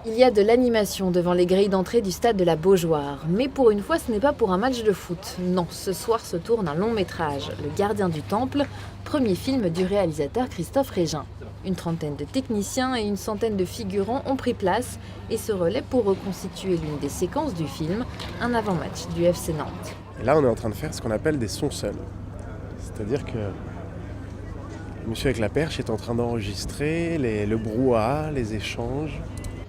Il y a de l'animation devant les grilles d'entrée du stade de la Beaujoire. Mais pour une fois, ce n'est pas pour un match de foot. Non, ce soir se tourne un long métrage, Le Gardien du Temple, premier film du réalisateur Christophe Régin. Une trentaine de techniciens et une centaine de figurants ont pris place et se relaient pour reconstituer l'une des séquences du film, un avant-match du FC Nantes. Et là, on est en train de faire ce qu'on appelle des sons seuls. C'est-à-dire que le monsieur avec la perche est en train d'enregistrer le brouhaha, les échanges.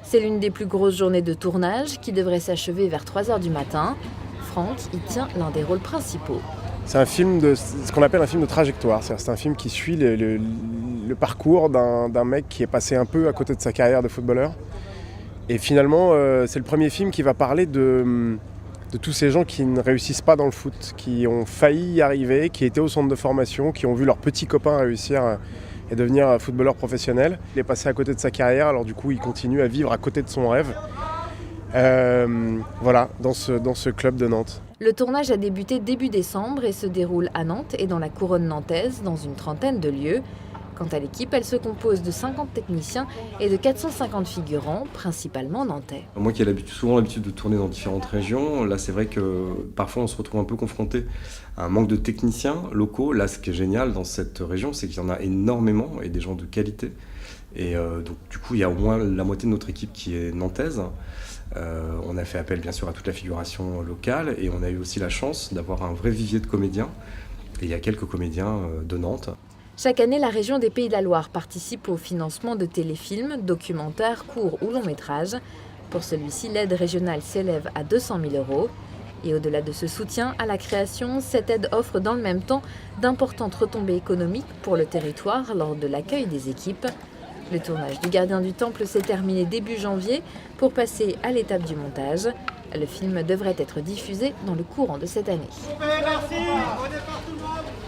C'est l'une des plus grosses journées de tournage qui devrait s'achever vers 3h du matin. Franck y tient l'un des rôles principaux. C'est un film ce qu'on appelle un film de trajectoire. C'est un film qui suit le parcours d'un mec qui est passé un peu à côté de sa carrière de footballeur. Et finalement, c'est le premier film qui va parler de tous ces gens qui ne réussissent pas dans le foot, qui ont failli y arriver, qui étaient au centre de formation, qui ont vu leurs petits copains réussir et devenir footballeur professionnel. Il est passé à côté de sa carrière, alors du coup il continue à vivre à côté de son rêve. Voilà, dans ce club de Nantes. Le tournage a débuté début décembre et se déroule à Nantes et dans la couronne nantaise, dans une trentaine de lieux. Quant à l'équipe, elle se compose de 50 techniciens et de 450 figurants, principalement nantais. Moi qui ai souvent l'habitude de tourner dans différentes régions, là c'est vrai que parfois on se retrouve un peu confronté à un manque de techniciens locaux. Là ce qui est génial dans cette région, c'est qu'il y en a énormément et des gens de qualité. Et donc du coup il y a au moins la moitié de notre équipe qui est nantaise. On a fait appel bien sûr à toute la figuration locale et on a eu aussi la chance d'avoir un vrai vivier de comédiens. Et il y a quelques comédiens de Nantes. Chaque année, la région des Pays de la Loire participe au financement de téléfilms, documentaires, courts ou longs métrages. Pour celui-ci, l'aide régionale s'élève à 200 000 €. Et au-delà de ce soutien à la création, cette aide offre dans le même temps d'importantes retombées économiques pour le territoire lors de l'accueil des équipes. Le tournage du Gardien du Temple s'est terminé début janvier pour passer à l'étape du montage. Le film devrait être diffusé dans le courant de cette année.